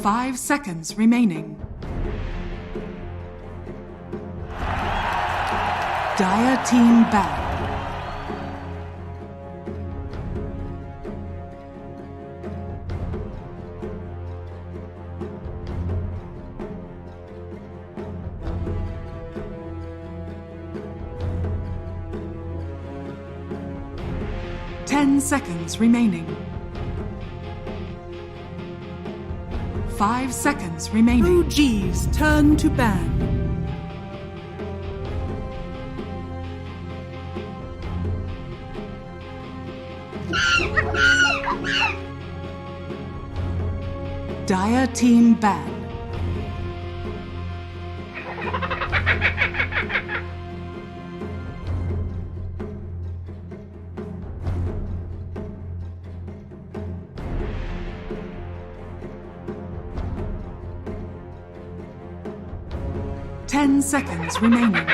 5 seconds remaining. Dire team ban. Ten seconds remaining. 5 seconds remaining. OG's turn to ban. Dire team ban. Ten seconds remaining.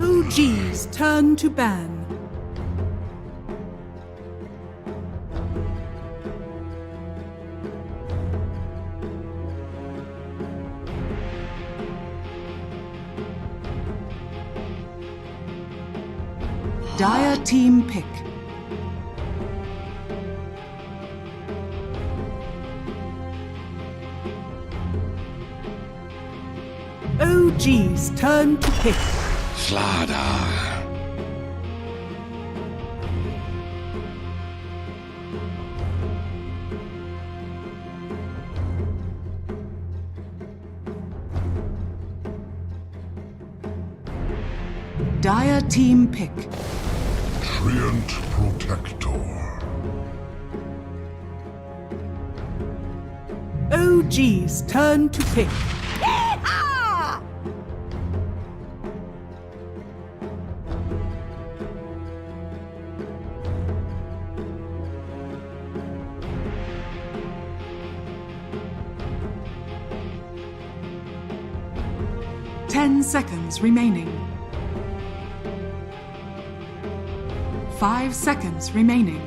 OG's turn to ban. Dire team pick. OG's turn to pick. Slaughter. Dire team pick. Trient Protector. OG's turn to pick. 10 seconds remaining. 5 seconds remaining.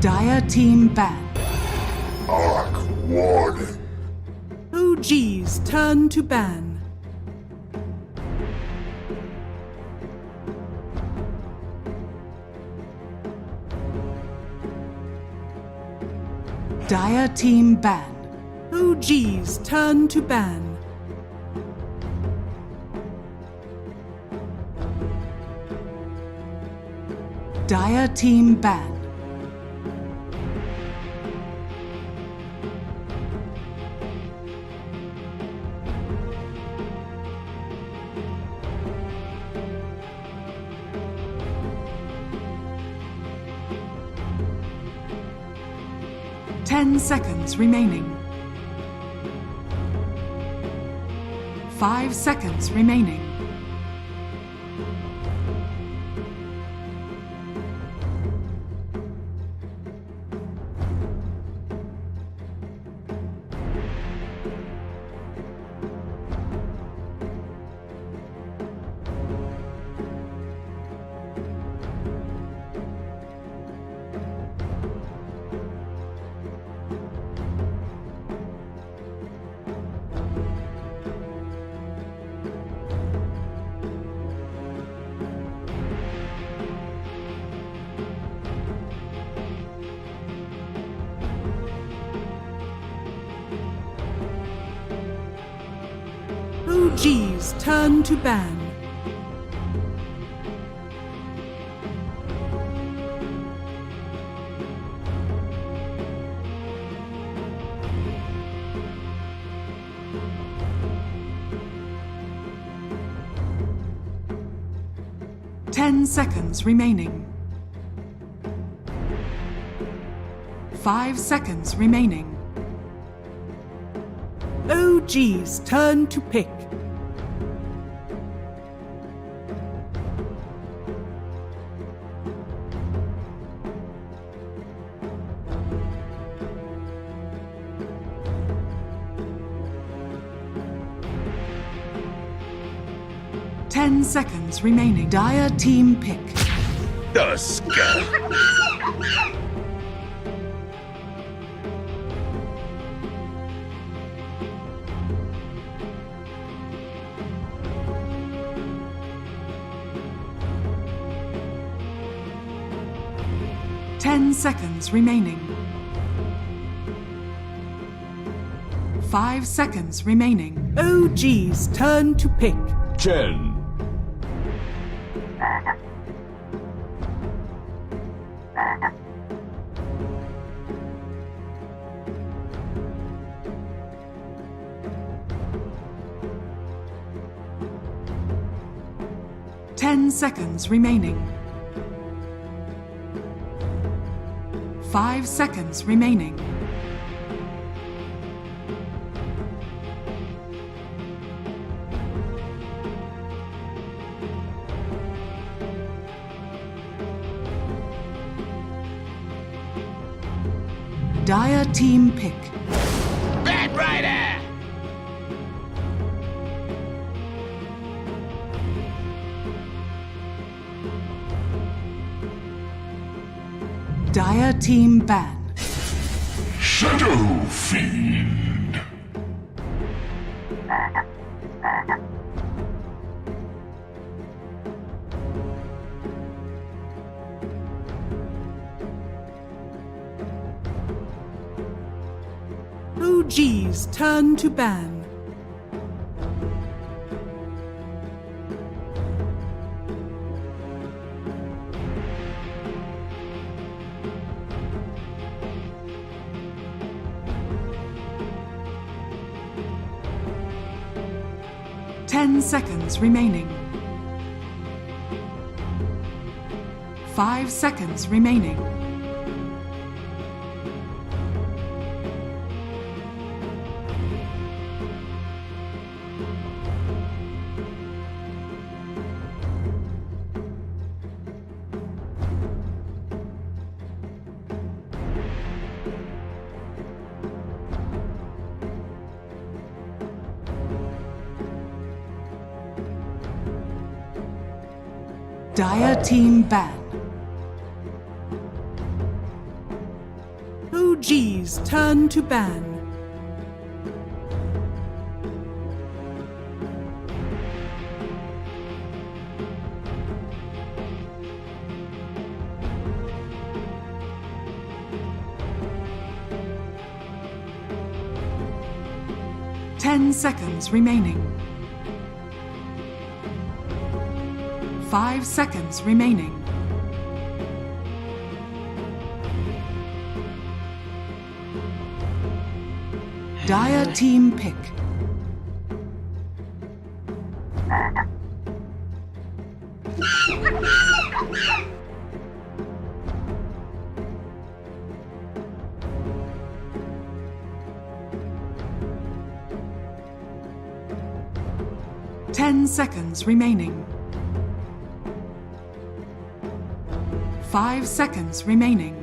Dire team ban. Arc warning. OG's turn to ban. Dire team ban. OG's turn to ban. Dire team ban. Ten seconds remaining. 5 seconds remaining. OG's turn to ban. Ten seconds remaining. 5 seconds remaining. OG's turn to pick. 10 seconds remaining. Dire team pick. The scum. 10 seconds remaining. 5 seconds remaining. OG's turn to pick. 10. 10 seconds remaining. 5 seconds remaining. Dire team pick. Bad Rider! Dire team ban. Shadow Fiend. OG's turn to ban. Ten seconds remaining. 5 seconds remaining. Dire team ban. OG's turn to ban. Ten seconds remaining. 5 seconds remaining. Dire team pick. Ten seconds remaining. 5 seconds remaining.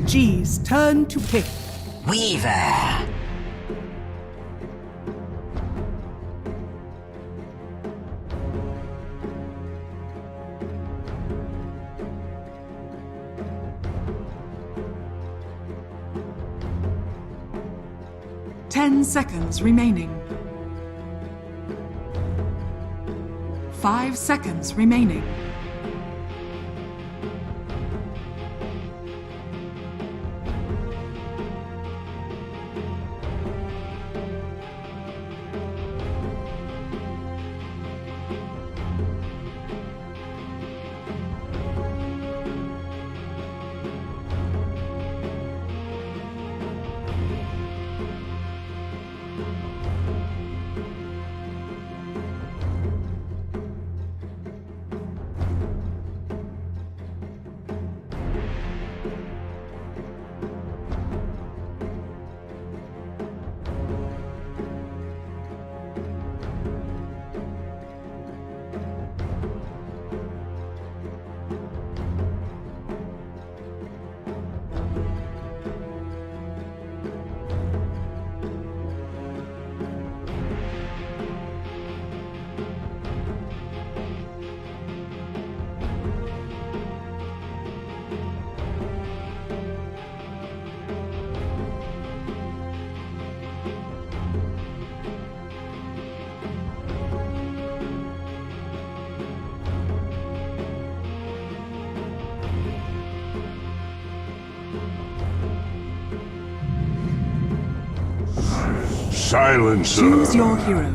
G's turn to pick. Weaver. 10 seconds remaining. 5 seconds remaining. Silencer. Choose your hero.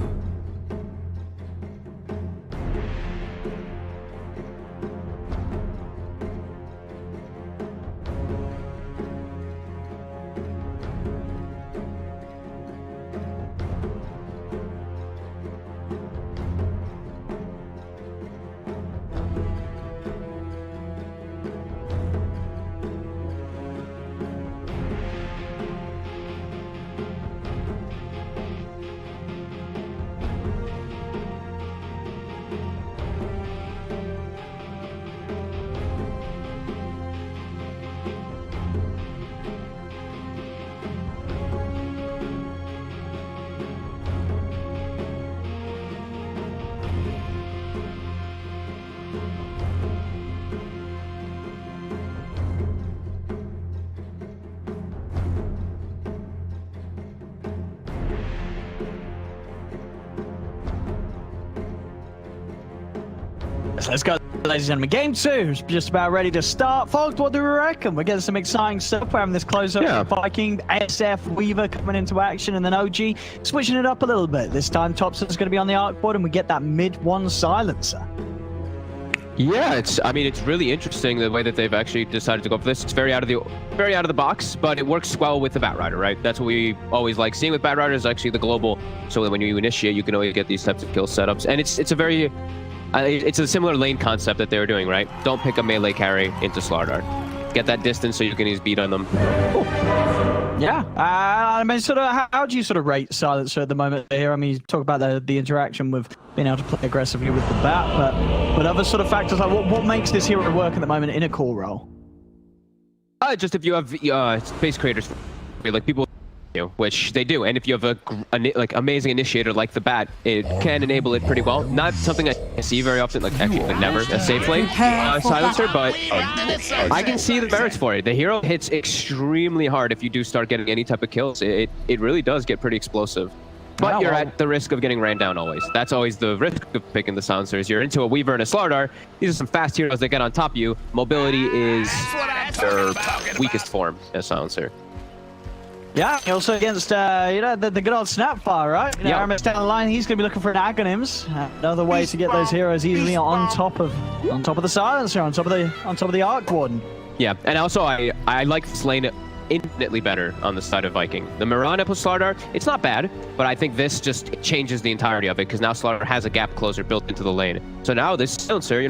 So let's go, ladies and gentlemen. Game 2 is just about ready to start. Folks, what do we reckon? We're getting some exciting stuff. We're having this close-up Viking, SF, Weaver coming into action, and then OG switching it up a little bit. This time, Thompson's going to be on the arc board, and we get that mid-1 silencer. Yeah, it's really interesting the way that they've actually decided to go for this. It's very out of the box, but it works well with the Batrider, right? That's what we always like seeing with Batrider is actually the global, so that when you initiate, you can always get these types of kill setups, and it's a similar lane concept that they were doing, right? Don't pick a melee carry into Slardar. Get that distance so you can easily beat on them. Cool. Yeah, I mean, sort of, how do you sort of rate Silencer at the moment here? I mean, you talk about the interaction with being able to play aggressively with the bat, but other sort of factors like what makes this hero work at the moment in a core role? Just if you have space creators, like people, which they do, and if you have a amazing initiator like the bat, it can enable it pretty well. Not something I see very often, like actually never a safe lane silencer, but I can see the merits for it. The hero hits extremely hard if you do start getting any type of kills. It really does get pretty explosive. But you're at the risk of getting ran down always. That's always the risk of picking the silencers. You're into a Weaver and a Slardar. These are some fast heroes that get on top of you. Mobility is their weakest form as silencer. Yeah, also against the good old Snapfire, right? You know, Aramis down the line, he's going to be looking for an Agonyms. Another way to get those heroes easily on top of the silencer, on top of the Arc Warden. Yeah, and also I like this lane infinitely better on the side of Viking. The Mirana plus Slardar, it's not bad, but I think this just changes the entirety of it because now Slardar has a gap closer built into the lane. So now this silencer,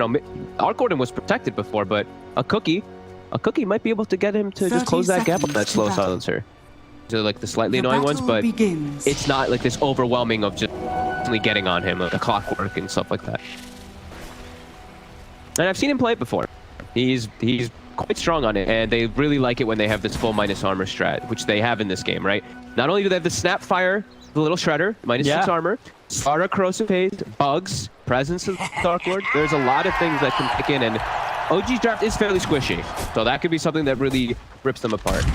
Arc Warden was protected before, but a cookie might be able to get him to just close that gap on that slow silencer. Like the slightly annoying ones, but it's not like this overwhelming of just getting on him, like a clockwork and stuff like that. And I've seen him play it before. He's quite strong on it, and they really like it when they have this full minus armor strat, which they have in this game, right? Not only do they have the snap fire, the little shredder, -6 armor, Sparta corrosive haze, bugs, presence of Dark Lord. There's a lot of things that can kick in, and OG's draft is fairly squishy, so that could be something that really rips them apart.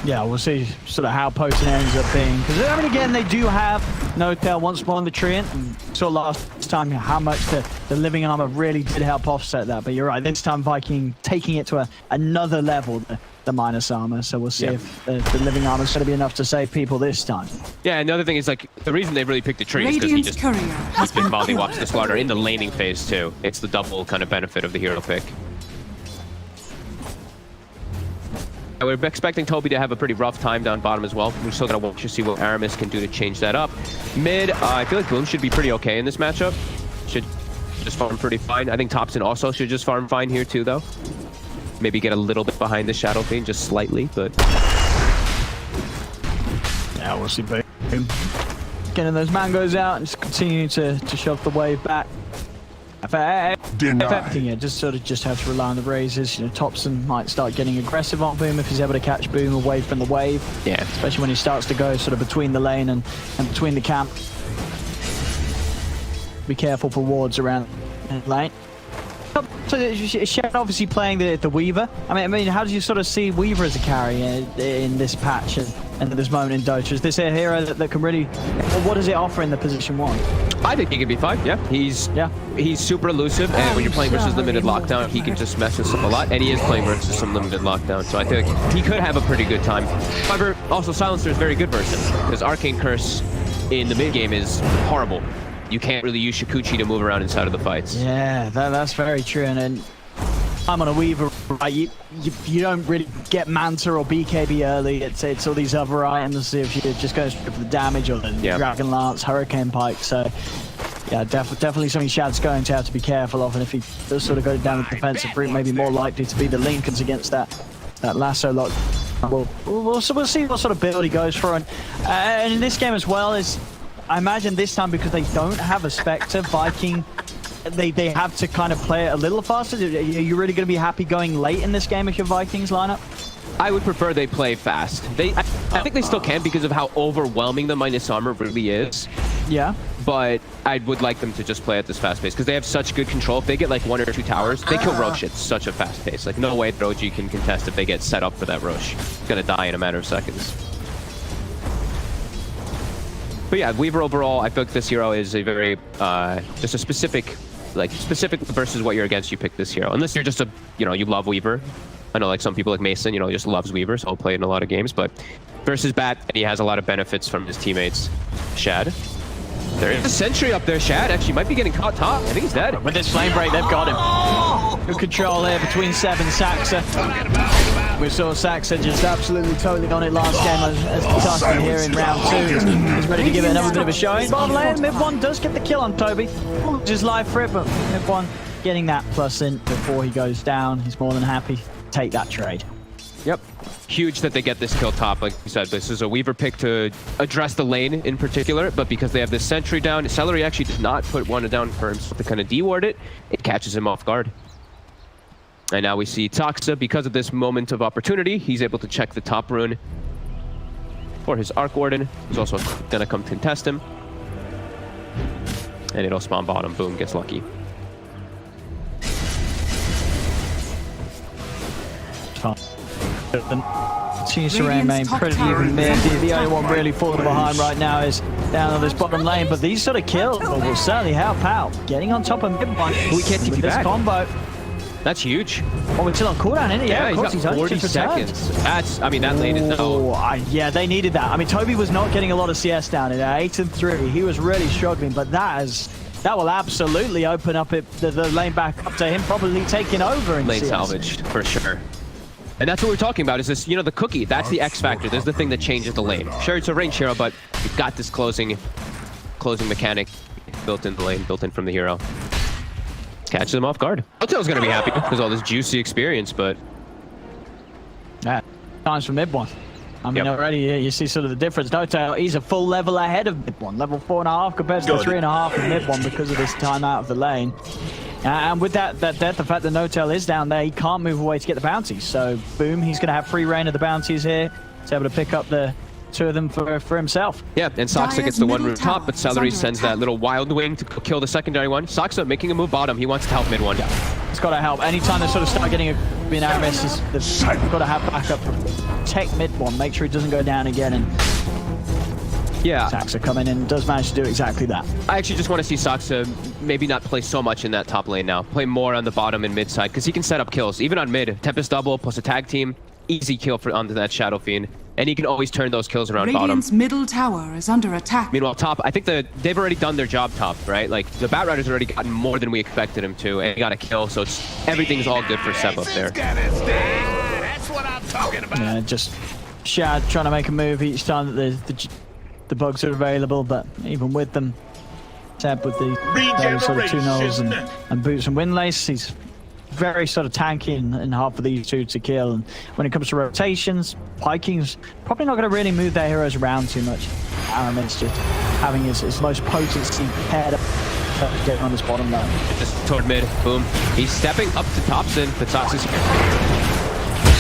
Yeah, we'll see sort of how potent it ends up being. Because, I mean, again, they do have No Tail once more on the Treant. And saw last time how much the living armor really did help offset that. But you're right, this time Viking taking it to another level, the minus armor. So we'll see if the living armor is going to be enough to save people this time. Yeah, another thing is, like, the reason they really picked the tree is because he just volley walks the slaughter in the laning phase, too. It's the double kind of benefit of the hero pick. We're expecting Toby to have a pretty rough time down bottom as well. We're still going to watch to see what Aramis can do to change that up. Mid, I feel like Boom should be pretty okay in this matchup. Should just farm pretty fine. I think Thompson also should just farm fine here too, though. Maybe get a little bit behind the Shadow Fiend, just slightly, but... Yeah, we'll see Boom getting those mangoes out and just continue to shove the wave back. Affecting it, just have to rely on the raises. You know, Thompson might start getting aggressive on Boom if he's able to catch Boom away from the wave. Yeah. Especially when he starts to go sort of between the lane and between the camp. Be careful for wards around the lane. So Shed obviously playing the Weaver. I mean, how do you sort of see Weaver as a carry in this patch and at this moment in Dota? Is this a hero that can really... What does it offer in the position 1? I think he can be fine, yeah. He's super elusive, and when you're playing versus limited lockdown, he can just mess with stuff a lot, and he is playing versus some limited lockdown, so I think he could have a pretty good time. However, also Silencer is very good versus him, because Arcane Curse in the mid game is horrible. You can't really use Shikuchi to move around inside of the fights. Yeah, that's very true, and I'm on a Weaver, right? You don't really get Manta or BKB early. It's all these other items if you're just going for the damage or the Dragon Lance, Hurricane Pike. So yeah, definitely something Shad's going to have to be careful of. And if he does sort of go down the defensive route, maybe more likely to be the Lincolns against that lasso lock. We'll see what sort of build he goes for. And in this game as well is, I imagine this time because they don't have a Spectre, Viking. They have to kind of play it a little faster. Are you really going to be happy going late in this game if your Vikings lineup? I would prefer they play fast. I think they still can because of how overwhelming the minus armor really is. Yeah. But I would like them to just play at this fast pace because they have such good control. If they get like 1 or 2 towers, they kill Rosh at such a fast pace. Like no way OG can contest if they get set up for that Rosh. It's going to die in a matter of seconds. But yeah, Weaver overall, I feel like this hero is a very, just a specific versus what you're against, you pick this hero. Unless you're just you love Weaver. I know like some people like Mason, just loves Weaver, so he'll play it in a lot of games, but versus Bat, and he has a lot of benefits from his teammates. Shad. There is a sentry up there. Shad actually might be getting caught top. I think he's dead. With this flame break, they've got him. Good control there between Seb and Saxa. We saw Saxa just absolutely totally on it last game as the Tuscan here in round 2. He's ready to give it another bit of a showing. Bottom lane, Mid1 does get the kill on Toby. Just live for it, but Mid1 getting that plus in before he goes down. He's more than happy to take that trade. Yep. Huge that they get this kill top. Like you said, this is a Weaver pick to address the lane in particular, but because they have this sentry down, Celery actually did not put one down for himself to kind of deward it. It catches him off guard. And now we see Toxa, because of this moment of opportunity, he's able to check the top rune for his Arc Warden, who's also going to come contest him. And it'll spawn bottom. Boom, gets lucky. Continues to remain pretty even mid. The only one really falling behind right now is down on this bottom lane, but these sort of kills will certainly help out. Getting on top of Mid1. We can't take you this back. Combo. That's huge. Oh, it's still on cooldown, isn't it? Yeah, of course, he's got 40 seconds. That's, I mean, that lane is no. Yeah, they needed that. I mean, Toby was not getting a lot of CS down in 8 and 3. He was really struggling, but that will absolutely open up the lane back up to him probably taking over in lane CS. Salvaged, for sure. And that's what we're talking about, is this, the cookie. That's the X factor. There's the thing that changes the lane. Sure, it's a range hero, but you've got this closing mechanic built in the lane, built in from the hero. Catches him off guard. Hotel's gonna be happy because all this juicy experience, but yeah, times for Mid1. I mean, already you see sort of the difference. Notail, he's a full level ahead of Mid1, level 4.5 compared to the 3.5 of Mid1 because of this time out of the lane. And with that death, the fact that No-Tail is down there, he can't move away to get the bounties. So, boom, he's going to have free reign of the bounties here. He's able to pick up the two of them for himself. Yeah, and Saksa gets the one room top, but Celery sends that little wild wing to kill the secondary one. Saksa making a move bottom. He wants to help mid one. Yeah, it's got to help. Anytime they sort of start getting being Aramis, they've got to have backup. Protect mid one. Make sure he doesn't go down again. And yeah, Saksa coming in does manage to do exactly that. I actually just want to see Saksa maybe not play so much in that top lane now. Play more on the bottom and mid side, because he can set up kills. Even on mid, Tempest double plus a tag team, easy kill onto that Shadow Fiend. And he can always turn those kills around Radiant's bottom. middle tower is under attack. Meanwhile, top, I think they've already done their job top, right? Like, the Batrider's already gotten more than we expected him to, and he got a kill, so everything's all good for Seb up there. That's what I'm talking about. Yeah, just Shad trying to make a move each time that the bugs are available, but even with them, Seb with those sort of 2 nulls and boots and windlace, he's very sort of tanky in half of these two to kill. And when it comes to rotations, Vikings probably not going to really move their heroes around too much. Aramis just having his most potency paired up, getting on this bottom line. Just toward mid, boom. He's stepping up to Thompson, but Saksa's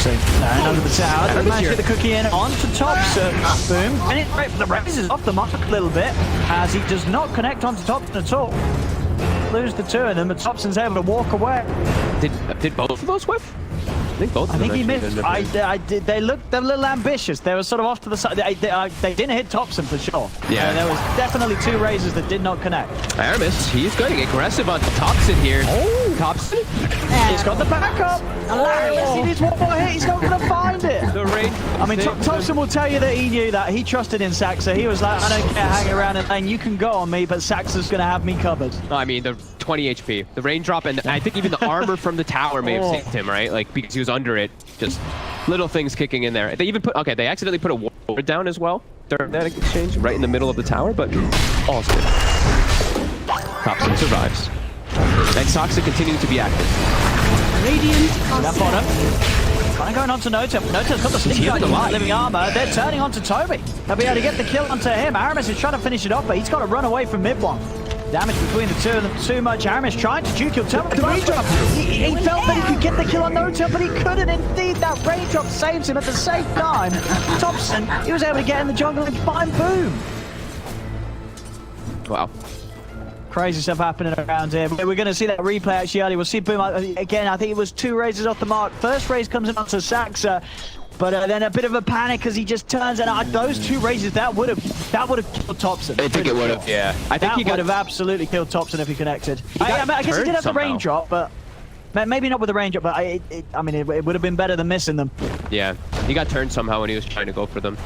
So, under the tower, they managed to get the cookie in onto Thompson. Boom. And the raise is off the mark a little bit, as he does not connect onto Thompson at all. Lose the two of them, but Thompson's able to walk away. Did both of those whiff? I think both of them. I think he missed. They looked a little ambitious. They were sort of off to the side. They didn't hit Thompson for sure. Yeah. There was definitely 2 raises that did not connect. Aramis, he's going aggressive on Thompson here. Oh. Thompson? He's got the backup. Hilarious. He needs one more hit. He's not going to find it. The rain. I mean, Thompson will tell you that he knew that. He trusted in Saksa. He was like, I don't care, hang around and you can go on me, but Saxa's going to have me covered. I mean, the 20 HP, the raindrop, and I think even the armor from the tower may have saved him, right? Like, because he was under it. Just little things kicking in there. They even they accidentally put a ward down as well during that exchange, right in the middle of the tower, but all's good. Thompson survives. And Saksa continuing to be active. Radiant That bottom. Kind of going on to Nota. Nota's got the sneak out of living armor. They're turning onto Toby. They'll be able to get the kill onto him. Aramis is trying to finish it off, but he's got to run away from mid one. Damage between the two of them too much. Aramis trying to juke kill Toby. The raindrop. He felt that he could get the kill on Nota, but he couldn't. Indeed, that raindrop saves him at the same time. Thompson, he was able to get in the jungle and find boom. Wow. Crazy stuff happening around here. We're going to see that replay actually early. We'll see boom again. I think it was 2 raises off the mark. First raise comes in onto Saksa, but then a bit of a panic as he just turns. And those 2 raises that would have killed Thompson. I think it would have. Yeah, I think he would have absolutely killed Thompson if he connected. I guess he did have the raindrop, but maybe not with the raindrop. But I mean, it would have been better than missing them. Yeah, he got turned somehow when he was trying to go for them.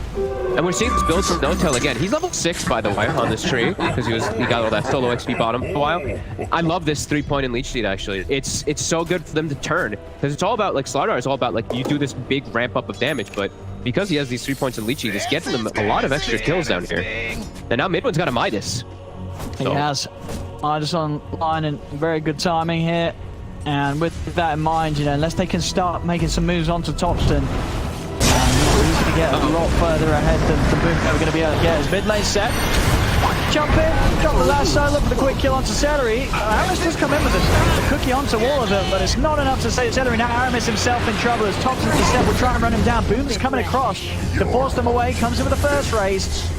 And we're seeing this build from No-Tail again. He's level 6, by the way, on this tree, because he got all that solo XP bottom for a while. I love this 3-point and leech seed, actually. It's so good for them to turn, because it's all about, like, Slardar is all about, like, you do this big ramp up of damage, but because he has these 3 points and leech seed, it's getting them a lot of extra kills down here. And now Midwin's got a Midas. He has Midas on line, and very good timing here. And with that in mind, you know, unless they can start making some moves onto Thompson, he's going to get a lot further ahead than Boom are going to be able to get his mid lane set. Jump in, drop the last solo for the quick kill onto Celery. Aramis just come in with the cookie onto all of them, but it's not enough to save Celery. Now Aramis himself in trouble as Thompson instead will try and run him down. Boom's coming across to force them away, comes in with the first raise.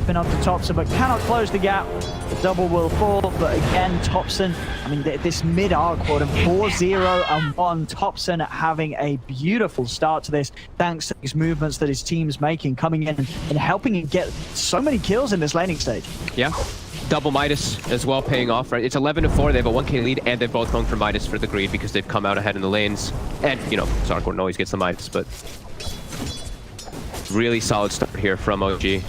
Been onto Thompson, but cannot close the gap. The double will fall, but again, Thompson, I mean, this mid-arc quarter, 4-0 and 1. Thompson having a beautiful start to this, thanks to these movements that his team's making, coming in and helping him get so many kills in this laning stage. Yeah. Double Midas as well, paying off, right? It's 11-4. They have a 1k lead, and they're both going for Midas for the greed because they've come out ahead in the lanes. And, you know, Sarkor always gets the Midas, but really solid start here from OG.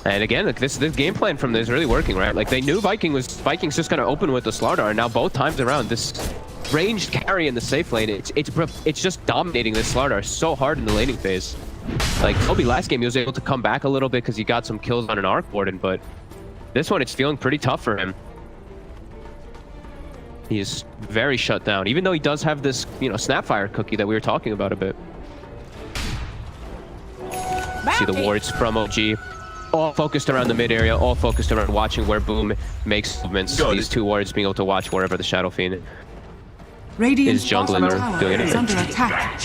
And again, like this game plan from this is really working, right? Like they knew Vikings just gonna open with the Slardar, and now both times around this ranged carry in the safe lane, it's just dominating this Slardar so hard in the laning phase. Like Toby last game, he was able to come back a little bit because he got some kills on an Arc Warden, but this one it's feeling pretty tough for him. He is very shut down, even though he does have this, you know, Snapfire cookie that we were talking about a bit. See the wards from OG. all focused around the mid area, all focused around watching where Boom makes movements. These two warriors being able to watch wherever the Shadow Fiend Radiant's is jungling or tower doing is anything. under attack.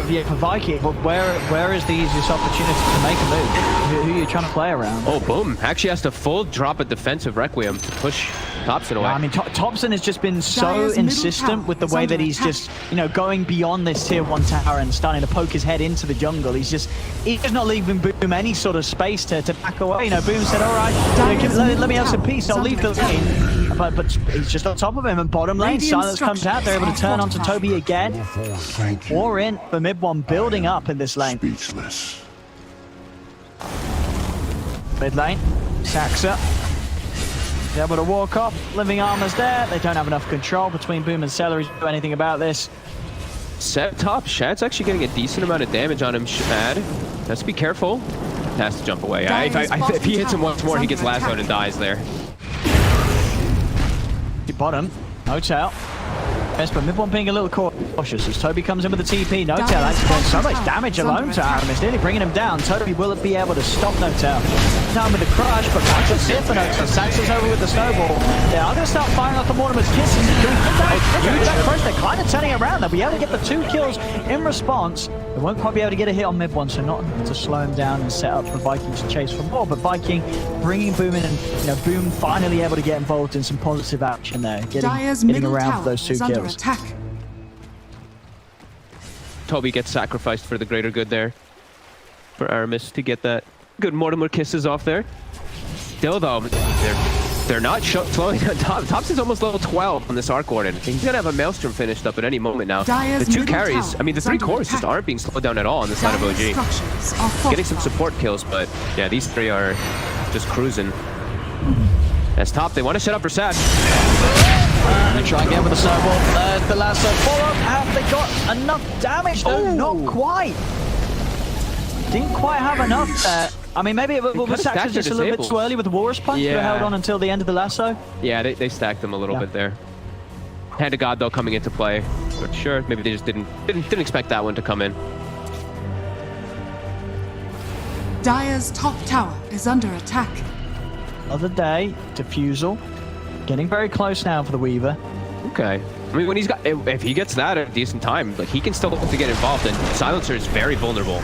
Yeah, for Viking, but where is the easiest opportunity to make a move? Who are you trying to play around? Oh, Boom actually has to full drop a defensive Requiem to push Thompson away. Yeah, I mean, Thompson has just been so Dire's middle insistent tower with the is way under that he's attack. just, you know, going beyond this tier 1 tower and starting to poke his head into the jungle. He's just not leaving Boom any sort of space to back away. You know, Boom said, all right, let me have some peace. I'll leave the lane. But he's just on top of him, and bottom lane, Radiant Silence comes out. They're able to turn onto structures Toby again. Thank you. Or in for mid one, building up in this lane. Speechless. Mid lane, Saxa. He's able to walk off. Living Armor's there. They don't have enough control between Boom and Celery to do anything about this. Set top, Shad's actually getting a decent amount of damage on him, Shad. Has to be careful. Has to jump away. If he hits him once more, he gets lassoed and dies there. Bottom, Hotel. Yes, but mid one being a little cautious as Toby comes in with the TP. Notel actually doing so much damage alone to Aramis, nearly bringing him down. Toby will be able to stop Notel. Down with the crush, but that's just it for Notel. Saxon's over with the snowball. They are going to start firing off the Mortimer's kisses. That crush, they're kind of turning it around. They'll be able to get the 2 kills in response. They won't quite be able to get a hit on mid one, so not enough to slow him down and set up for Viking to chase for more. But Viking bringing Boom in, and you know, Boom finally able to get involved in some positive action there, getting around for those 2 kills. Attack. Toby gets sacrificed for the greater good there. For Aramis to get that good Mortimer kisses off there. Still though, they're not slowing down. Thompson's almost level 12 on this Arc Warden. He's gonna have a Maelstrom finished up at any moment now. Dire's The 2 middle carries, tower I mean the is 3 under cores just attack. aren't being slowed down at all on the side of Dire's OG. structures are Getting some fortified. support kills, but yeah, these 3 are just cruising. As top, they want to set up for Sad. They try again with the snowball. The lasso follow-up. Have they got enough damage? No, not quite. Didn't quite have enough there. I mean, maybe it was Saxon just a little bit too early with the Walrus Punch. Yeah. They held on until the end of the lasso. Yeah, they stacked them a little bit there. Hand of God though coming into play. But sure, maybe they just didn't expect that one to come in. Dire's top tower is under attack. Other day, Diffusal. Getting very close now for the Weaver. Okay. I mean, when he's got, if he gets that at a decent time, like he can still look to get involved, and Silencer is very vulnerable.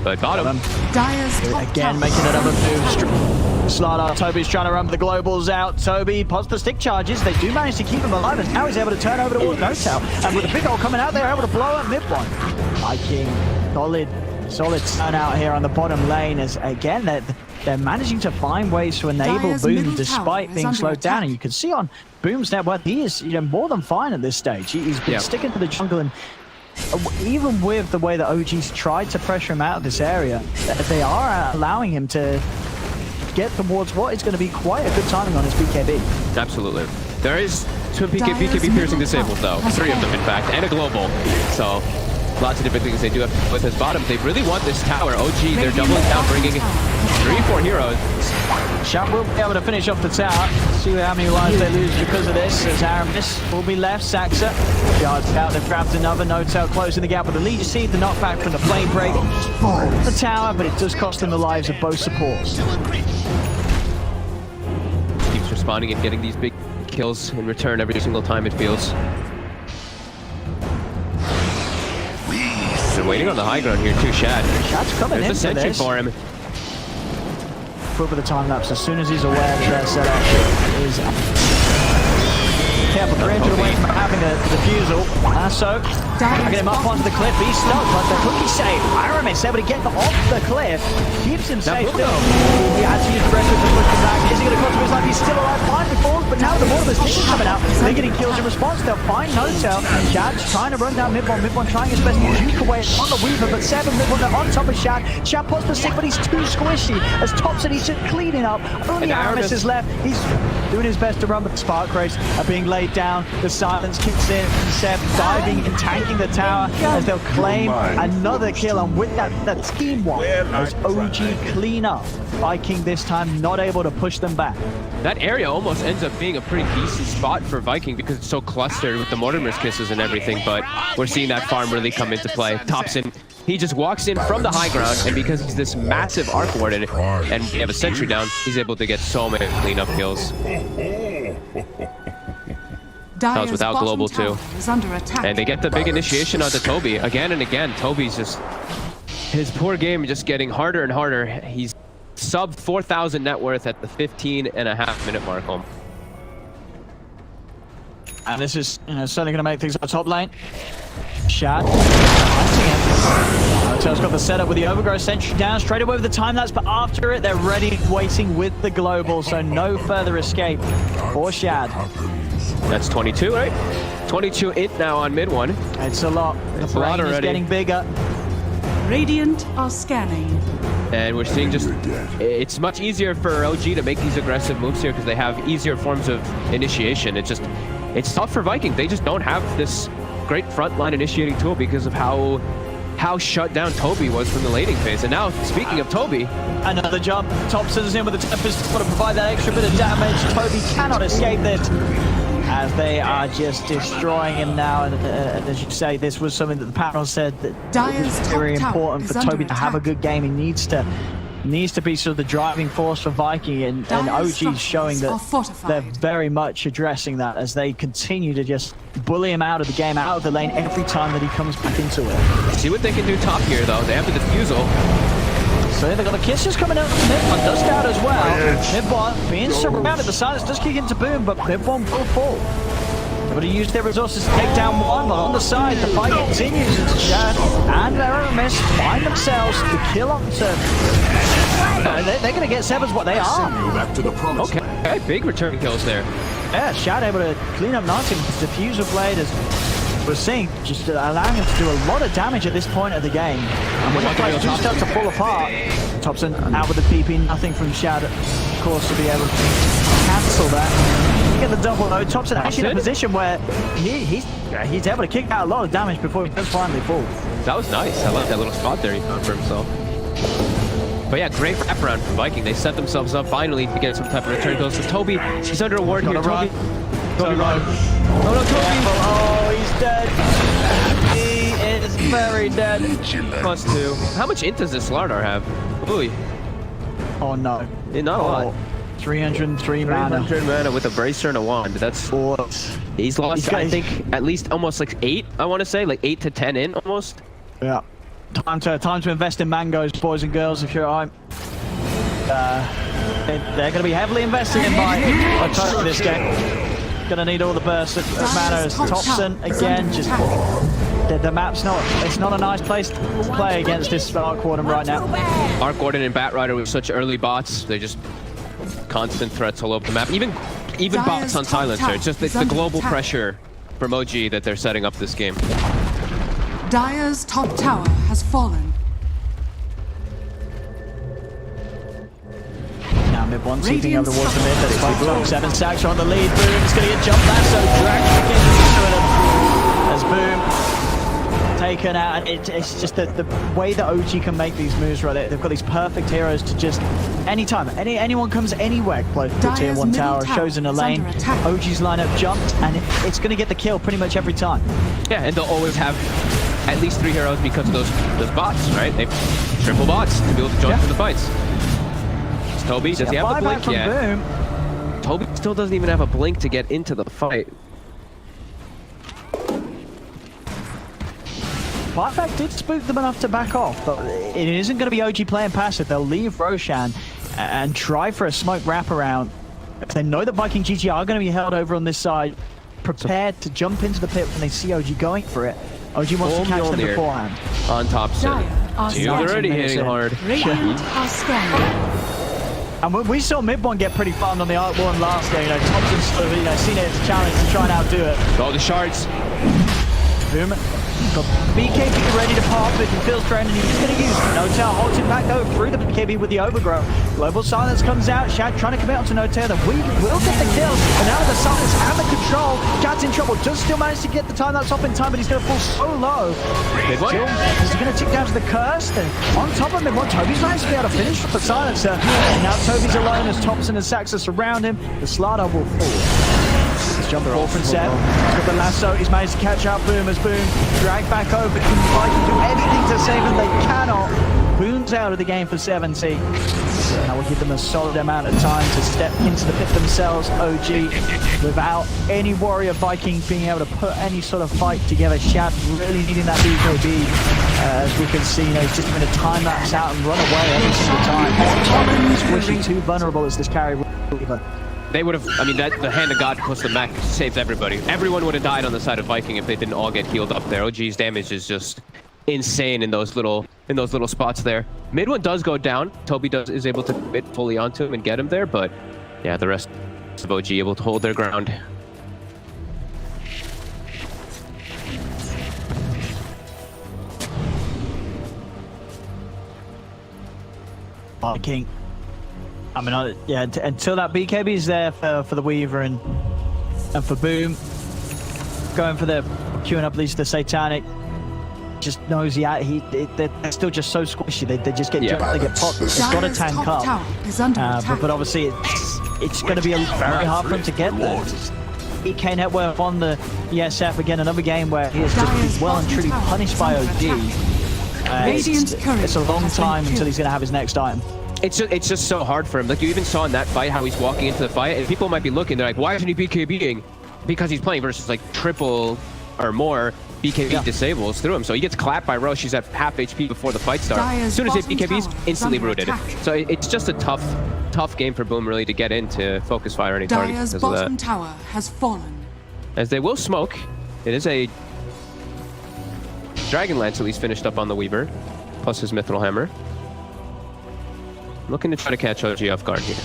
But bottom. Dire's top Again, tower making is another under move. Slardar, Toby's trying to run the globals out. Toby pods the stick charges. They do manage to keep him alive, and now he's able to turn over towards Notel. And with a big hole coming out, they're able to blow up mid one. Viking, solid turn out here on the bottom lane, as again they're managing to find ways to enable Dire's Boom middle despite tower being is slowed under down. attack. And you can see on Boom's net worth, he is more than fine at this stage. He's been sticking to the jungle, and even with the way that OG's tried to pressure him out of this area, they are allowing him to get towards what is going to be quite a good timing on his BKB. Absolutely. There is some Dire's BKB piercing middle disables though. tower has 3 of them in fallen. fact, and a global. So lots of different things they do have with his bottom. They really want this tower. OG, they're doubling down, bringing 3-4 heroes. Shat will be able to finish off the tower. See how many lives they lose because of this, as Aramis will be left. Saxa yards out, they've grabbed another. Notel closing the gap with the lead. You see the knockback from the flame break. The tower, but it does cost them the lives of both supports. Keeps responding and getting these big kills in return every single time it feels. They're waiting on the high ground here too, Shad. Shad's coming There's a in for sentry this. for him. Quick with the time lapse. As soon as he's aware that their setup is careful, 300 away from having a defusal. Lasso, get him up onto the cliff. He's stuck, but the cookie save. Aramis able to get off the cliff, keeps him safe still. He has to use pressure to push him back. Is he going to cost him his life? He's still alive. Fine before, but now the Mortimer's still coming out. They're getting kills in response. They'll find Notel. Shad's trying to run down mid-one. Mid-one trying his best to juke away on the Weaver, but 7 mid-one on top of Shad. Shad pots the stick, but he's too squishy. As Thompson, he's just cleaning up. Only Aramis is left. He's doing his best to run, but the spark rates are being laid down. The silence kicks in. Seb diving and tanking the tower as they'll claim another kill. And with that team one, as OG clean up. Viking this time not able to push them back. That area almost ends up being a pretty decent spot for Viking because it's so clustered with the Mortimer's kisses and everything, but we're seeing that farm really come into play. Thompson He just walks in from the high ground, and because he's this massive Arc Warden, and we have a sentry down, he's able to get so many cleanup kills. That was without global too. And they get the big initiation onto Toby again and again. Toby's just, his poor game just getting harder and harder. He's sub 4,000 net worth at the 15.5-minute mark home. And this is certainly going to make things on the top lane. Shad. Hotel's got the setup with the overgrowth sentry down straight away with the time lapse, but after it, they're ready, waiting with the global, so no further escape for Shad. That's 22, right? 22 int now on mid one. It's a lot. It's the a lot brain is already. getting bigger. Radiant are scanning. And we're seeing just, it's much easier for OG to make these aggressive moves here because they have easier forms of initiation. It's tough for Viking. They just don't have this great frontline initiating tool because of how shut down Toby was from the laning phase. And now, speaking of Toby, another jump. Thompson's in with the Tempest to provide that extra bit of damage. Toby cannot escape this as they are just destroying him now. And as you say, this was something that the panel said that Dire's it's very top tower important is for under Toby to have a attack. good game. He needs to be sort of the driving force for Viking, and Dire's OG's showing structures are that fortified. they're very much addressing that as they continue to just bully him out of the game, out of the lane every time that he comes back into it. see what they can do top here though. They have the defusal. So they've got the kisses coming out. Midbon does out as well. Midbon being surrounded. The silence does kick into Boom, but Midbon will fall. Able to use their resources to take down one, but on the side, the fight continues. It's Shad and Aramis find themselves the kill on they're going to get Severs what they are. Okay, big return kills there. Yeah, Shad able to clean up nothing. The diffuser blade is we're seeing just allowing him to do a lot of damage at this point of the game. And when the fight do start to fall apart, Thompson out with the PP, nothing from Shad, of course, to be able to cancel that. You get the double though. Thompson actually in a position where he's able to kick out a lot of damage before he does finally fall. That was nice. I like that little spot there he found for himself. But yeah, great wraparound from Viking. They set themselves up finally to get some type of return kills. So Toby, he's under a ward here. Toby run. Oh no, Toby! Oh, he's dead. He is very dead. +2. How much int does this Slardar have? Ooh. Oh no. Not a lot. 303 mana. 300 mana with a bracer and a wand. That's he's lost. I think at least almost like 8. I want to say like 8 to 10 in almost. Yeah. Time to invest in mangoes, boys and girls. If you're at home, they're going to be heavily invested in by this game. Going to need all the bursts of mana as Thompson again. Just the map's it's not a nice place to play against this Arc Warden right now. Arc Warden and Batrider with such early bots. They're just constant threats all over the map. Even bots on silencer. It's just the global pressure from OG that they're setting up this game. Dire's top tower has fallen. Now Mid-1 sweeping over towards the mid. That's 5.7 stacks are on the lead. Boom's going to get jumped back, so dragged back into it as Boom taken out. And it's just the way that OG can make these moves right there. They've got these perfect heroes to just anytime anyone comes anywhere close to the tier 1 tower, shows in a lane, OG's lineup jumped, and it's going to get the kill pretty much every time. Yeah, and they'll always have at least 3 heroes because of those bots, right? They triple bots to be able to join for the fights. It's Toby, does he have the blink yet? Boom. Toby still doesn't even have a blink to get into the fight. Buyback did spook them enough to back off, but it isn't going to be OG playing passive. They'll leave Roshan and try for a smoke wraparound. They know that Viking GG are going to be held over on this side, prepared to jump into the pit when they see OG going for it. OG wants to catch them beforehand. On top set. He's already hitting hard. Radiant are scanning. And we saw Mid-1 get pretty farmed on the Arc Warden last game. Thompson's seen it as a challenge to try and outdo it. Oh, the shards. Boom. Got BKB ready to pop if he feels threatened, and he's going to use No-Tail. Holds him back though through the BKB with the overgrow. Global silence comes out. Shad trying to commit onto No-Tail. The Weaver will get the kill, and now with the silence and the control, Shad's in trouble. Does still manage to get the time lapse off in time, but he's going to fall so low. Is he going to tick down to the curse? And on top of him, Toby's managed to be able to finish with the silencer. And now Toby's alone as Thompson and Saxa surround him. The Slardar will fall. Jump ball from Seb. He's got the lasso. He's managed to catch out Boom as Boom dragged back over. Can Viking do anything to save him? pulls out of the game for 70. That will give them a solid amount of time to step into the pit themselves. OG, without any warrior Viking being able to put any sort of fight together. Shad really needing that BKB. As we can see, he's just going to time lapse out and run away every single time. Squishy too vulnerable as this carry Weaver. They would have, I mean, that the hand of God plus the mech saves everybody. Everyone would have died on the side of Viking if they didn't all get healed up there. OG's damage is just insane in those little spots there. Mid one does go down. Toby is able to commit fully onto him and get him there, but yeah, the rest of OG able to hold their ground. Viking. I mean, yeah, until that BKB is there for the Weaver and for Boom, going for the queuing up at least the Satanic. Just knows they're still just so squishy. They just get jumped, they get popped. It's got to tank up. But obviously, it's going to be very hard for him to get there. EK Network on the ESF again, another game where he has just been well and truly punished by OG. It's a long time until he's going to have his next item. It's just so hard for him. Like, you even saw in that fight how he's walking into the fight, and people might be looking, they're like, why isn't he BKBing? Because he's playing versus like triple or more BKB disables through him. So he gets clapped by Roche. He's at half HP before the fight starts. As soon as it BKBs, instantly rooted. So it's just a tough game for Boom really to get into focus fire any targets because of that. Bottom tower has fallen. As they will smoke, it is a Dragon Lance at least finished up on the Weaver, plus his Mithril Hammer. Looking to try to catch OG off guard here.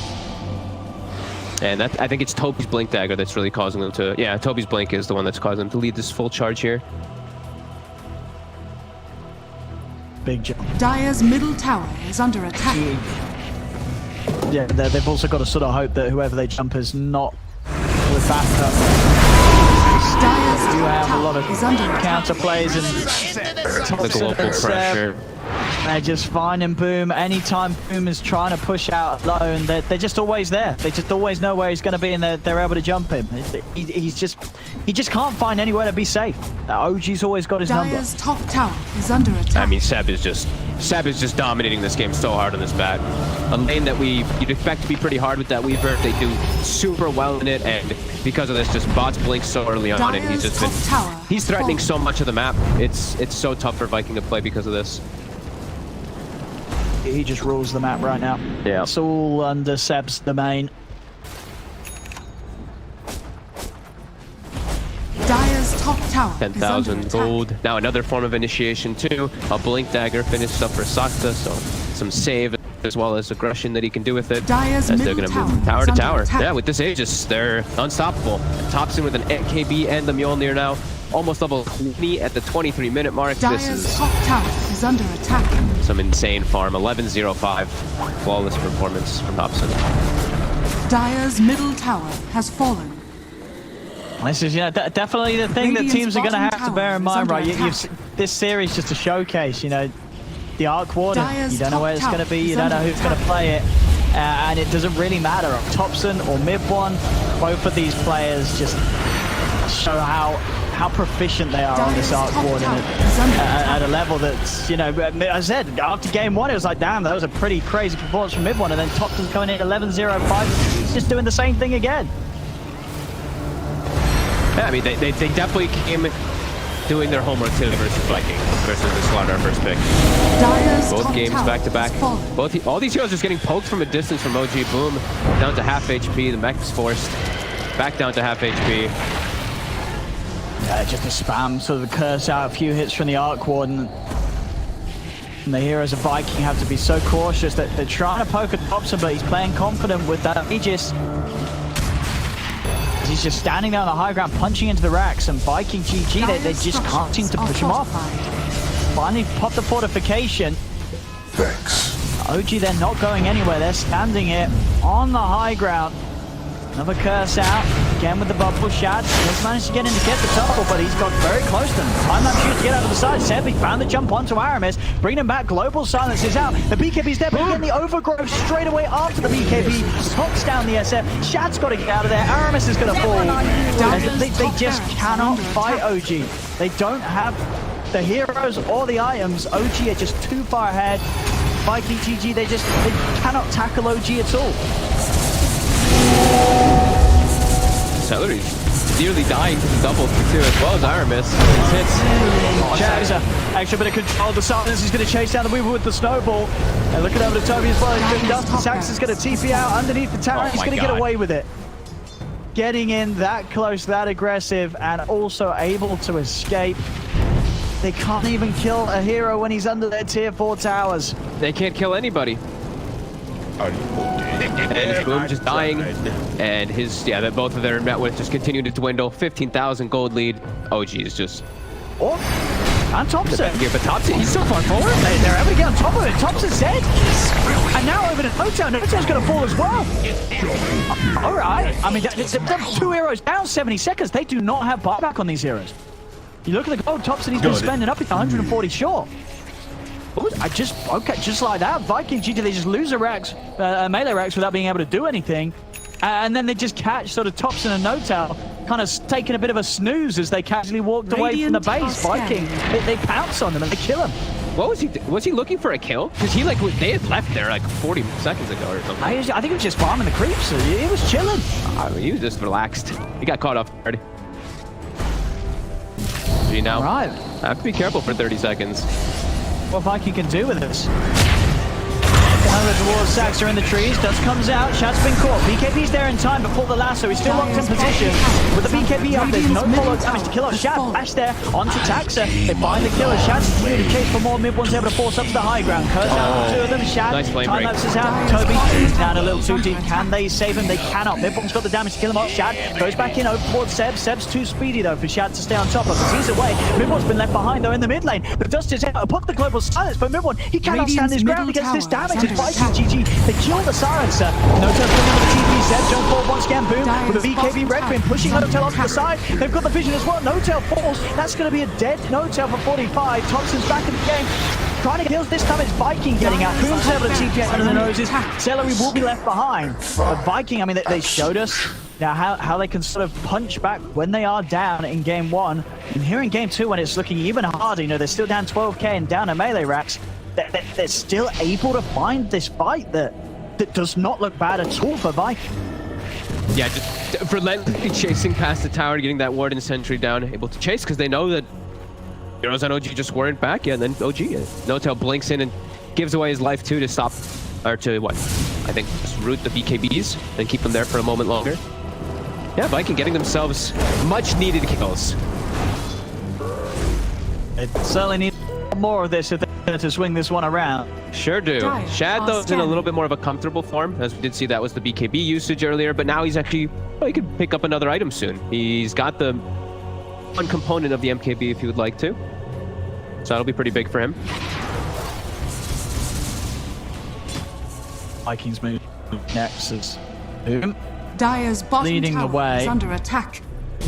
And I think it's Toby's Blink Dagger that's really causing them to... Yeah, Toby's Blink is the one that's causing them to lead this full charge here. Big jump. Dire's middle tower is under attack. Yeah, they've also got to sort of hope that whoever they jump is not with backup. Dire's You have a lot of is under counter plays and The global pressure. They're just finding Boom. Anytime Boom is trying to push out alone, they're just always there. They just always know where he's going to be, and they're able to jump him. He just can't find anywhere to be safe. OG's always got his number. Dire's top tower is under attack. I mean, Seb is just dominating this game so hard on this bat. A lane that you'd expect to be pretty hard with that Weaver. They do super well in it, and because of this, just bots blink so early on, and he's threatening so much of the map. It's so tough for Viking to play because of this. He just rules the map right now. Yeah. It's all under Seb's domain. Dire's top tower 10,000 gold. Now another form of initiation too. A Blink Dagger finished up for Sakta, so some save as well as aggression that he can do with it. Dire's as they're going to move tower to tower. Attack. Yeah, with this Aegis, they're unstoppable. Thompson with an KB and the Mjolnir now. Almost level 20 at the 23-minute mark. Dire's top tower is under attack. Some insane farm. 11:05. Flawless performance from Thompson. Dire's middle tower has fallen. This is, definitely the thing that teams are going to have to bear in mind, right? This series just a showcase, the Arc Warden. You don't know where it's going to be, you don't know who's going to play it, and it doesn't really matter. Thompson or Mid One, both of these players just show how proficient they are on this Arc Warden at a level that's, as I said, after game one, it was like, damn, that was a pretty crazy performance from Mid One, and then Thompson's coming in at 11:05. He's just doing the same thing again. Yeah, I mean, they definitely came doing their homework too versus Viking, versus the Slaughter first pick. Both games back to back. All these heroes just getting poked from a distance from OG. Boom, down to half HP. The mech's forced back down to half HP. Yeah, just a spam, sort of a curse out, a few hits from the Arc Warden. And the heroes of Viking have to be so cautious that they're trying to poke at Thompson, but he's playing confident with that Aegis. He's just standing there on the high ground, punching into the racks, and Viking GG, they just can't seem to push him off. Finally popped the fortification. Thanks. OG, they're not going anywhere. They're standing here on the high ground. Another curse out, again with the bubble shot. He's managed to get in to get the topple, but he's got very close to them. Time that shoot to get out of the side. Seb, he found the jump onto Aramis, bringing him back. Global silence is out. The BKB's there, but again, the overgrowth straight away after the BKB. Knocks down the SF. Shad's got to get out of there. Aramis is going to fall. They just cannot fight OG. They don't have the heroes or the items. OG are just too far ahead. Viking GG, they cannot tackle OG at all. Celery's nearly dying to the double too, as well as Aramis. Hits. Chad is extra bit of control. The Silence is going to chase down the Weaver with the snowball. And looking over to Toby as well. Dustin Sachs is going to TP out underneath the tower. He's going to get away with it. Getting in that close, that aggressive, and also able to escape. They can't even kill a hero when he's under their tier 4 towers. They can't kill anybody. And Boom just dying, and both of their net worth just continue to dwindle. 15,000 gold lead. OG is just. Oh, and Thompson. Yeah, but Thompson, he's so far forward. They're able to get on top of it. Thompson's dead. And now over to Notel. Notel's going to fall as well. All right. I mean, they're 2 heroes down 70 seconds. They do not have buyback on these heroes. You look at the gold. Thompson, he's been spending up. He's 140 short. Just like that, Viking GG, they just lose a melee Rex without being able to do anything. And then they just catch sort of Thompson and Notel kind of taking a bit of a snooze as they casually walked away from the base. Viking, they pounce on them and they kill him. What was he? Was he looking for a kill? Because they had left there like 40 seconds ago or something. I think he was just farming the creeps. He was chilling. I mean, he was just relaxed. He got caught off guard. You know, right. I have to be careful for 30 seconds. What Viking can do with this? Over towards Saxer in the trees. Dust comes out. Shad's been caught. BKB's there in time before the lasso. He's still locked in position. With the BKB up, there's no follow damage to kill off Shad. Flash there onto Taxa. They find the killer. Shad's continuing to chase for more. Mid one's able to force up to the high ground. Curse out 2 of them. Shad. Nice flame time break. lapses out. Toby is down a little too deep. Can they save him? They cannot. Mid one's got the damage to kill him off. Shad goes back in over towards Seb. Seb's too speedy though for Shad to stay on top of. He's away. Mid one's been left behind though in the mid lane. The Dust is out. Put the global silence, but Mid one, he cannot stand his ground against this damage. It's Viking GG. They kill the Silencer. Notel's coming with the TP set. Jump forward once again. Boom with a BKB Redfin pushing Notel off to the side. They've got the vision as well. Notel falls. That's going to be a dead Notel for 45. Thompson's back in the game. Trying to kill this time. It's Viking getting out. Boom's able to TP out under the noses. Celery will be left behind. But Viking, I mean, they showed us now how they can sort of punch back when they are down in game 1. And here in game 2, when it's looking even harder, you know, they're still down 12k and down a melee racks. They're still able to find this fight that does not look bad at all for Viking. Yeah, just relentlessly chasing past the tower, getting that Warden sentry down, able to chase because they know that heroes on OG just weren't back. Yeah, and then OG, Notel blinks in and gives away his life too to stop, or to what? I think just root the BKBs and keep them there for a moment longer. Yeah, Viking getting themselves much needed kills. It certainly needs more of this if they're going to swing this one around. Sure do. Shad, though, is in a little bit more of a comfortable form, as we did see that was the BKB usage earlier, but now he's actually, well, he could pick up another item soon. He's got the one component of the MKB if he would like to. So that'll be pretty big for him. Vikings move next as Boom Dire's bottom leading the tower way. is under attack.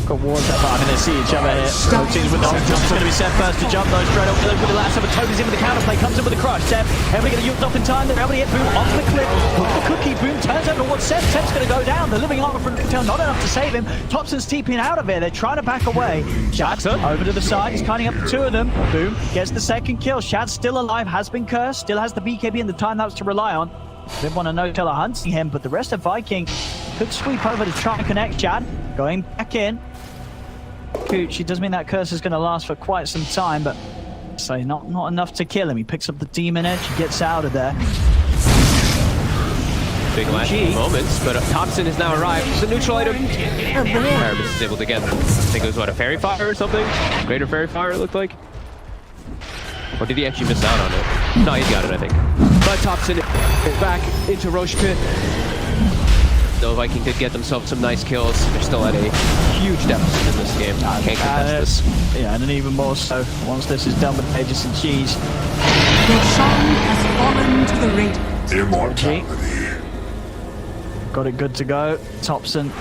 Got wards up, I mean, they see each other here. Both teams with the It's going to be Seb first to jump though, straight over with the last of Toby's in with the counterplay, comes in with the crush. Seb, everybody going to use off in time, they're able to get Boom onto the cliff. Put the cookie, Boom turns over towards Seb. Seb's going to go down. The living armor from Intel, not enough to save him. Thompson's TPing out of here. They're trying to back away. Shad over to the side, he's cutting up the 2 of them. Boom gets the second kill. Shad's still alive, has been cursed, still has the BKB and the time lapse to rely on. They want to Notel are hunting him, but the rest of Viking could sweep over to try and connect. Shad going back in. Cooch, it does mean that curse is going to last for quite some time, but so not enough to kill him. He picks up the demon edge, he gets out of there. Big last moments, but Thompson has now arrived. The neutral item. Aramis is able to get, I think it was what, a fairy fire or something? Greater fairy fire, it looked like. Or did he actually miss out on it? No, he's got it, I think. But Thompson is back into Roche Pit. Though Viking did get themselves some nice kills, they're still at a huge deficit in this game. Can't contest this. Yeah, and then even more so once this is done with Aegis and Cheese. Your song has fallen to the radiant. Immortality. Got it good to go. Thompson,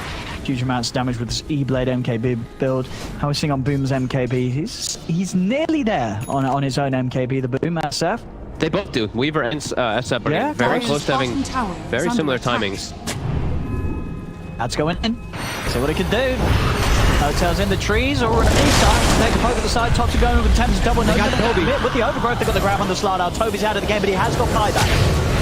huge amounts of damage with this E-Blade MKB build. How we're seeing on Boom's MKB, he's nearly there on his own MKB, the Boom SF. They both do. Weaver and SF are very close to having very similar timings. That's going in. So what it can do. Hotels in the trees or on the side. Take the poke at the side. Tops are going with attempts to double. No, got Toby. with the overgrowth, they got the grab on the slide out. Toby's out of the game, but he has got buyback.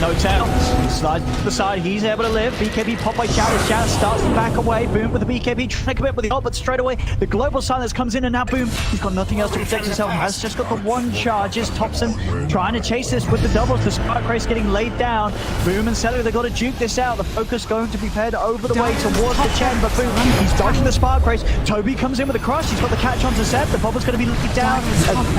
No tail. Slides to the side. He's able to live. BKB popped by Chad. Chad starts to back away. Boom with the BKB. Trying to commit with the ult, but straight away the global silence comes in, and now Boom. He's got nothing else to protect himself. Has just got the one charges. Thompson trying to chase this with the doubles. The Spark Race getting laid down. Boom and Celery, they've got to juke this out. The focus going to be paired over the way towards the Chen, but Boom, he's dodging the Spark Race. Toby comes in with a crush. He's got the catch on to Zeb. The bobble's going to be laid down.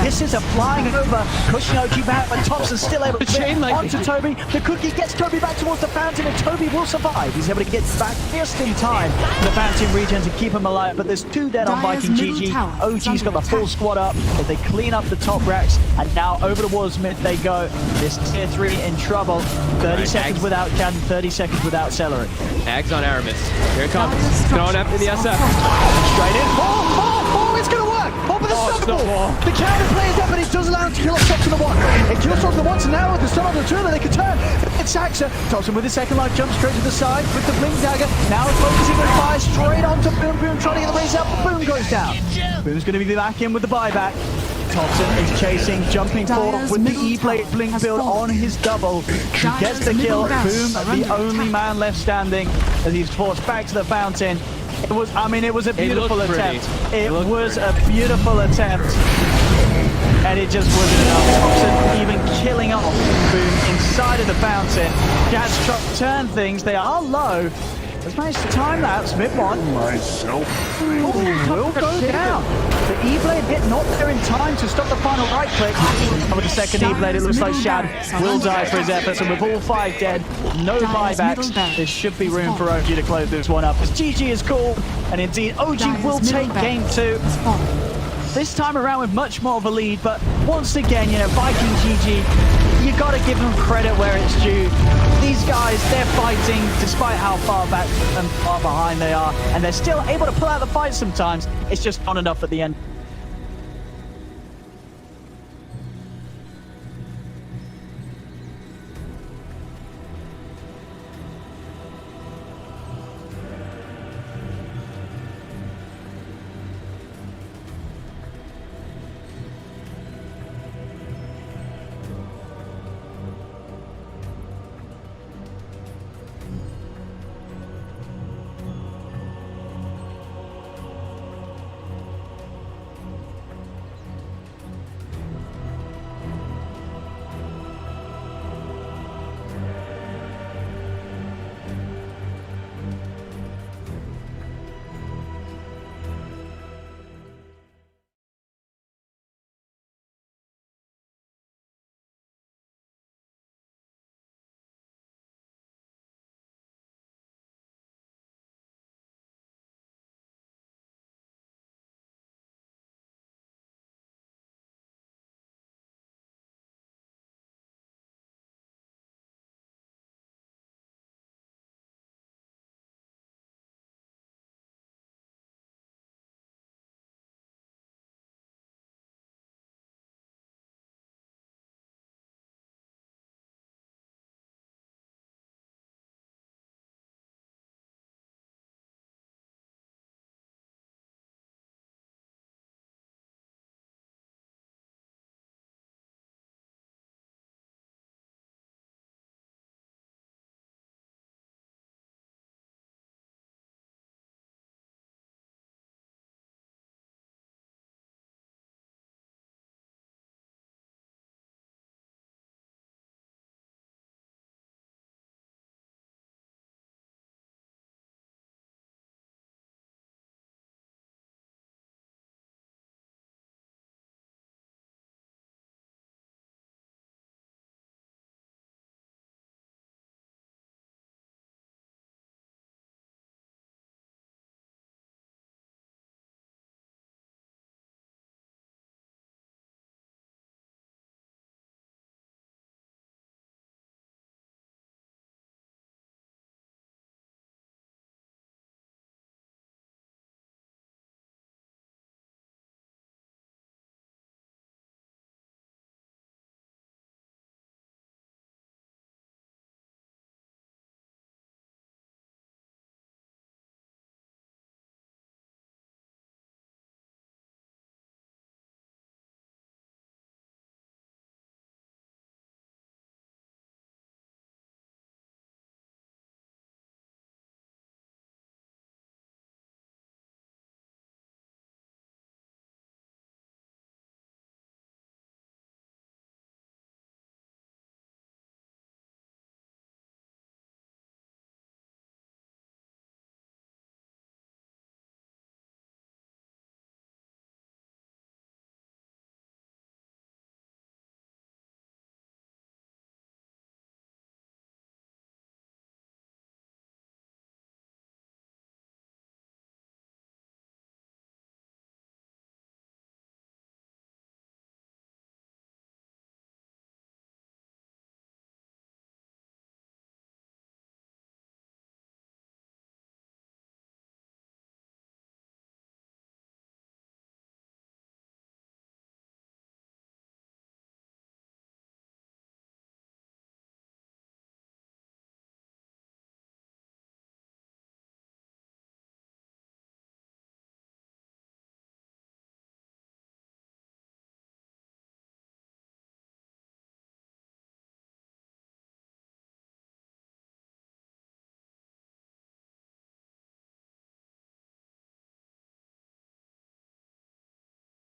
This is a flying over, pushing OG back, but Thompson's still able to chain get onto Toby. The cookie gets Toby back towards the fountain, and Toby will survive. He's able to get back just in time. The fountain regen to keep him alive, but there's 2 dead on Dire's Viking middle GG. tower is OG's got the under full attack. squad up as they clean up the top racks, and now over towards mid they go. This tier 3 in trouble. 30 seconds Ags. without Chad, 30 seconds without Celery. Ags on Aramis. Here it comes. Dire's Going up in the structures SF. are Straight in. Oh, it's going to work. Oh, but the snowball. The counter plays up, but it does allow him to kill off Thompson the one. It kills Thompson the one, so now with the stun on the two, they can turn. It's Saxa. Thompson with his second life jumps straight to the side with the blink dagger. Now focusing on fire straight onto Boom. Boom trying to get the race out, but Boom goes down. Boom's going to be back in with the buyback. Thompson is chasing, jumping forward Dire's with the middle E-Blade tower blink has build fallen. on his double. He Dire's gets the middle kill. barracks Boom, are the under only attack. man left standing as he's forced back to the fountain. It was a beautiful looked pretty. attempt. It It looked was a beautiful attempt. And it just wasn't enough. Thompson even killing off Boom inside of the fountain. Jazz trying to turn things. They are low. Has managed to time lapse mid one. Myself. Will go down. The E-Blade hit not there in time to stop the final right click. And with the second E-Blade, it looks like Shad will die for his efforts. And with all 5 dead, no buybacks, there should be room for OG to close this one up. As GG is called, and indeed OG Dire's will middle take game barracks 2. has fallen. This time around with much more of a lead, but once again, you know, Viking GG, you got to give them credit where it's due. These guys, they're fighting despite how far back and far behind they are, and they're still able to pull out the fight sometimes. It's just not enough at the end.